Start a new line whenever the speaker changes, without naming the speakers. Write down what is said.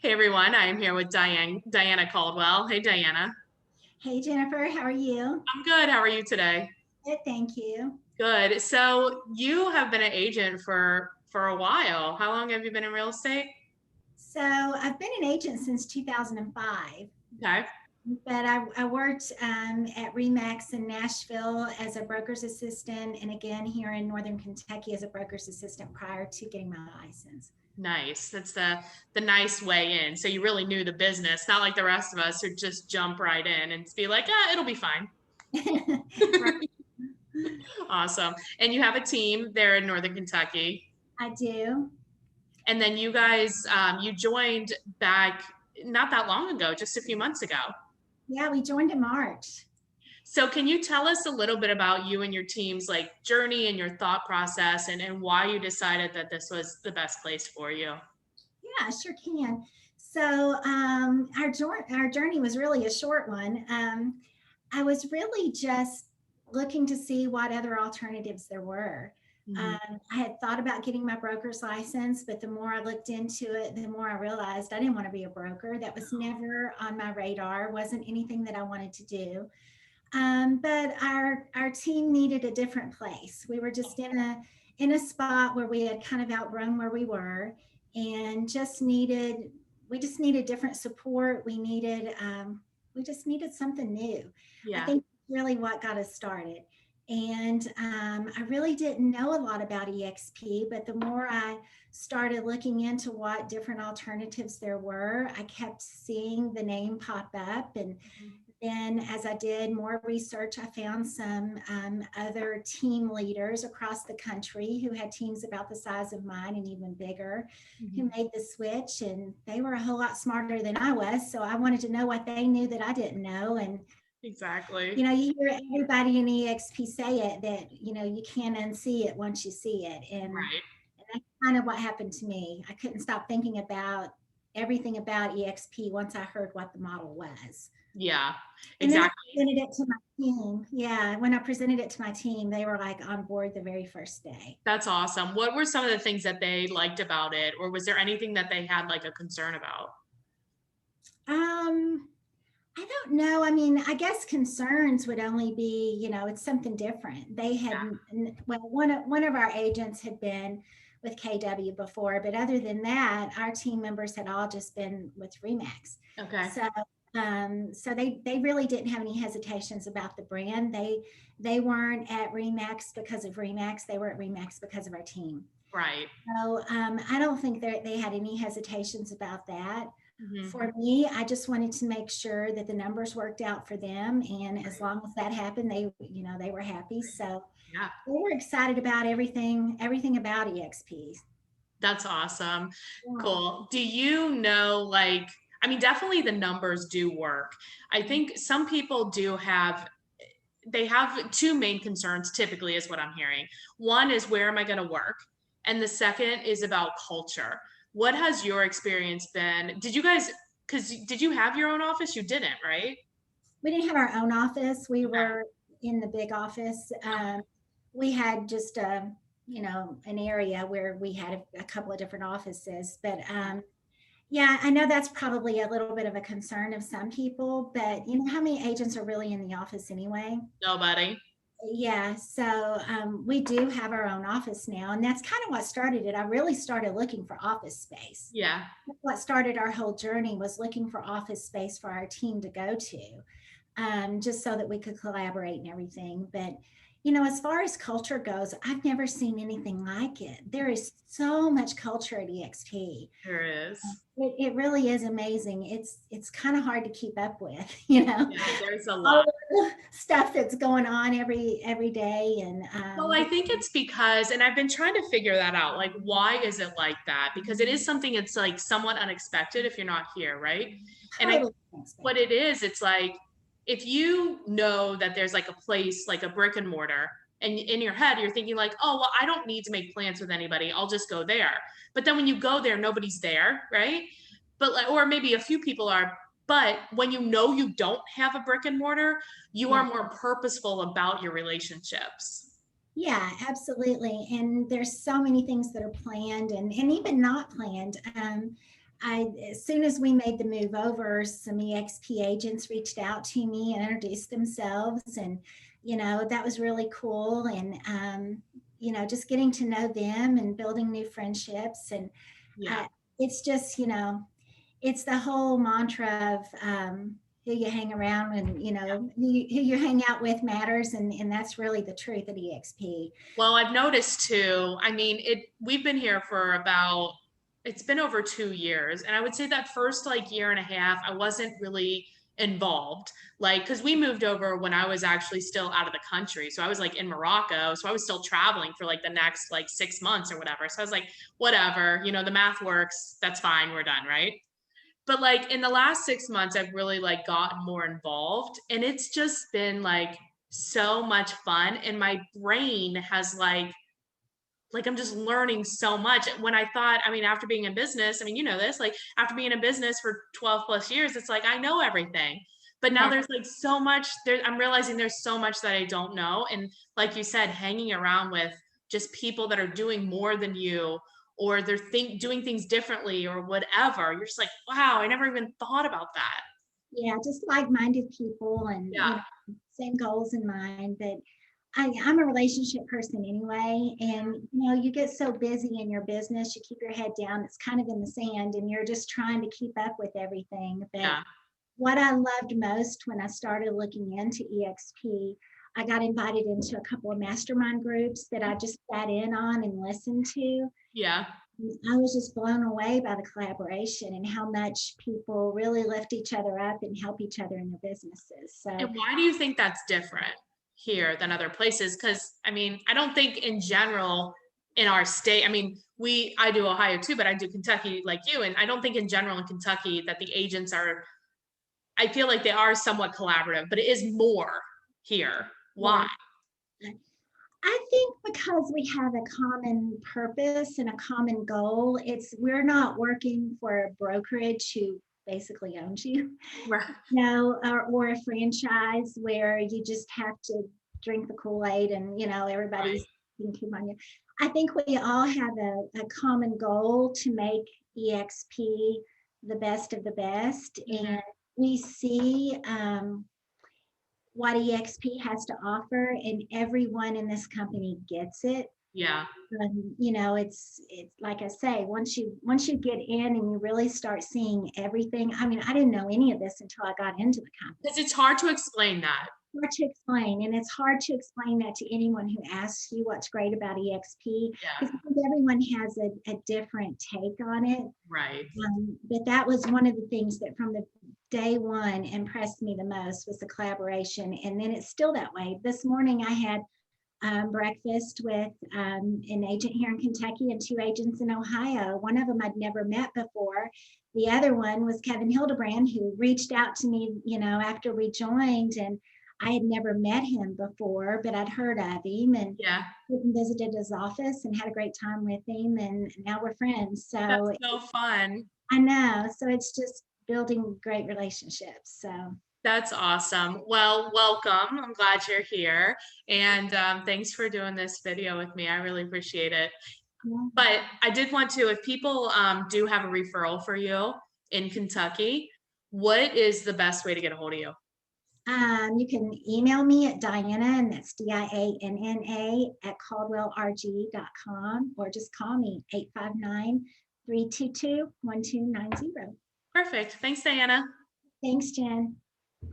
Hey everyone, I am here with Dianna Caldwell. Hey Dianna.
Hey Jennifer, how are you?
I'm good. How are you today?
Good, thank you.
Good. So you have been an agent for a while. How long have you been in real estate?
So I've been an agent since 2005,
Okay.
but I worked at Remax in Nashville as a broker's assistant, and again here in Northern Kentucky as a broker's assistant prior to getting my license.
Nice. That's the nice way in. So you really knew the business, not like the rest of us who just jump right in and be like, ah, it'll be fine.
Right,
Awesome. And you have a team there in Northern Kentucky.
I do.
And then you guys, you joined back not that long ago, just a few months ago.
Yeah, we joined in March.
So can you tell us a little bit about you and your team's like journey and your thought process and why you decided that this was the best place for you?
Yeah, I sure can. So our journey was really a short one. I was really just looking to see what other alternatives there were.
Mhm.
I had thought about getting my broker's license, but the more I looked into it, the more I realized I didn't want to be a broker. That was never on my radar, wasn't anything that I wanted to do. But our team needed a different place. We were just in a spot where we had kind of outgrown where we were, and we just needed different support. We just needed something new. I
Yeah.
think really what got us started. And I really didn't know a lot about EXP, but the more I started looking into what different alternatives there were, I kept seeing the name pop up. And then, as I did more research, I found some other team leaders across the country who had teams about the size of mine and even bigger who
Mhm.
made the switch. And they were a whole lot smarter than I was. So I wanted to know what they knew that I didn't know. And,
Exactly.
you hear everybody in EXP say it that, you can't unsee it once you see it.
Right.
And that's kind of what happened to me. I couldn't stop thinking about everything about EXP once I heard what the model was.
Yeah.
And then I
Exactly.
presented it to my team. Yeah, when I presented it to my team, they were like on board the very first day.
That's awesome. What were some of the things that they liked about it, or was there anything that they had like a concern about?
Um, I don't know. I mean, I guess concerns would only be, it's something different. They had, well, one of our agents had been with KW before, but other than that, our team members had all just been with Remax.
Yeah. Okay.
So, so they really didn't have any hesitations about the brand. They weren't at Remax because of Remax. They were at Remax because of our team.
Right.
So I don't think they had any hesitations about that.
Mhm.
For me, I just wanted to make sure that the numbers worked out for them, and as long as that happened, they were happy. So
Yeah.
they were excited about everything about EXP.
That's awesome.
Yeah.
Cool. Do you know, like, I mean, definitely the numbers do work. I think some people do have, they have two main concerns typically, is what I'm hearing. One is where am I going to work? And the second is about culture. What has your experience been? Did you guys, because did you have your own office? You didn't, right?
We didn't have our own office. We
Okay.
were in the big office. We had just an area where we had a couple of different offices, but yeah, I know that's probably a little bit of a concern of some people, but you know how many agents are really in the office anyway?
Nobody.
Yeah, so we do have our own office now, and that's kind of what started it. I really started looking for office space.
Yeah.
What started our whole journey was looking for office space for our team to go to, just so that we could collaborate and everything. But as far as culture goes, I've never seen anything like it. There is so much culture at EXP.
There is.
It really is amazing. It's kind of hard to keep up with, you know,
Yeah, there's a
all
lot.
the stuff that's going on every day, and
Well, I think it's because, and I've been trying to figure that out. Like, why is it like that? Because it is something it's like somewhat unexpected if you're not here, right? And I,
totally
what
unexpected.
it is, it's like if you know that there's like a place, like a brick and mortar, and in your head you're thinking like, oh, well, I don't need to make plans with anybody. I'll just go there. But then when you go there, nobody's there, right? But like, or maybe a few people are. But when you know you don't have a brick and mortar, you are
Yeah.
more purposeful about your relationships.
Yeah, absolutely. And there's so many things that are planned and even not planned. as soon as we made the move over, some eXp agents reached out to me and introduced themselves, and that was really cool. And just getting to know them and building new friendships, and
Yeah.
it's just it's the whole mantra of who you hang around, and who you hang out with matters, and that's really the truth at eXp.
Well, I've noticed too, I mean, we've been here for about, it's been over 2 years. And I would say that first like year and a half, I wasn't really involved. Like, because we moved over when I was actually still out of the country. So I was like in Morocco. So I was still traveling for like the next like 6 months or whatever. So I was like, whatever, the math works. That's fine. We're done. Right. But like in the last 6 months, I've really like gotten more involved, and it's just been like so much fun. And my brain has like I'm just learning so much. When I thought, I mean, after being in business, I mean, this, like after being in business for 12 plus years, it's like I know everything. But now
Yeah.
there's like so much there. I'm realizing there's so much that I don't know. And like you said, hanging around with just people that are doing more than you, or they're doing things differently or whatever. You're just like, wow, I never even thought about that.
Yeah, just like-minded people, and
Yeah.
same goals in mind. But I'm a relationship person anyway, and you get so busy in your business, you keep your head down. It's kind of in the sand, and you're just trying to keep up with everything. But
Yeah.
what I loved most when I started looking into eXp, I got invited into a couple of mastermind groups that I just sat in on and listened to.
Yeah.
I was just blown away by the collaboration and how much people really lift each other up and help each other in their businesses. So,
And why do you think that's different here than other places? Because I mean, I don't think in general in our state, I mean, I do Ohio too, but I do Kentucky like you. And I don't think in general in Kentucky that the agents are, I feel like they are somewhat collaborative, but it is more here.
yeah,
Why?
I think because we have a common purpose and a common goal, we're not working for a brokerage who basically owns you,
Right.
or a franchise where you just have to drink the Kool-Aid and
Right.
everybody's thinking on you. I think we all have a common goal to make eXp the best of the best,
Mhm.
and we see what eXp has to offer, and everyone in this company gets it.
Yeah.
It's like I say, once you get in and you really start seeing everything. I mean, I didn't know any of this until I got into the
Because
company.
it's hard to explain that.
Hard to explain, and it's hard to explain that to anyone who asks you what's great about eXp,
Yeah.
because everyone has a different take on it.
Right.
But that was one of the things that from the day one impressed me the most, was the collaboration, and then it's still that way. This morning I had breakfast with an agent here in Kentucky and two agents in Ohio. One of them I'd never met before. The other one was Kevin Hildebrand, who reached out to me, after we joined, and I had never met him before, but I'd heard of him, and
Yeah.
visited his office and had a great time with him, and now we're friends.
That's
So
so fun.
I know, so it's just building great relationships. So
That's awesome. Well, welcome. I'm glad you're here. And thanks for doing this video with me. I really appreciate it.
yeah.
But I did want to, if people do have a referral for you in Kentucky, what is the best way to get a hold of you?
You can email me at Dianna, and that's Dianna at caldwellrg.com, or just call me 859-322-1290.
Perfect. Thanks, Dianna.
Thanks, Jen.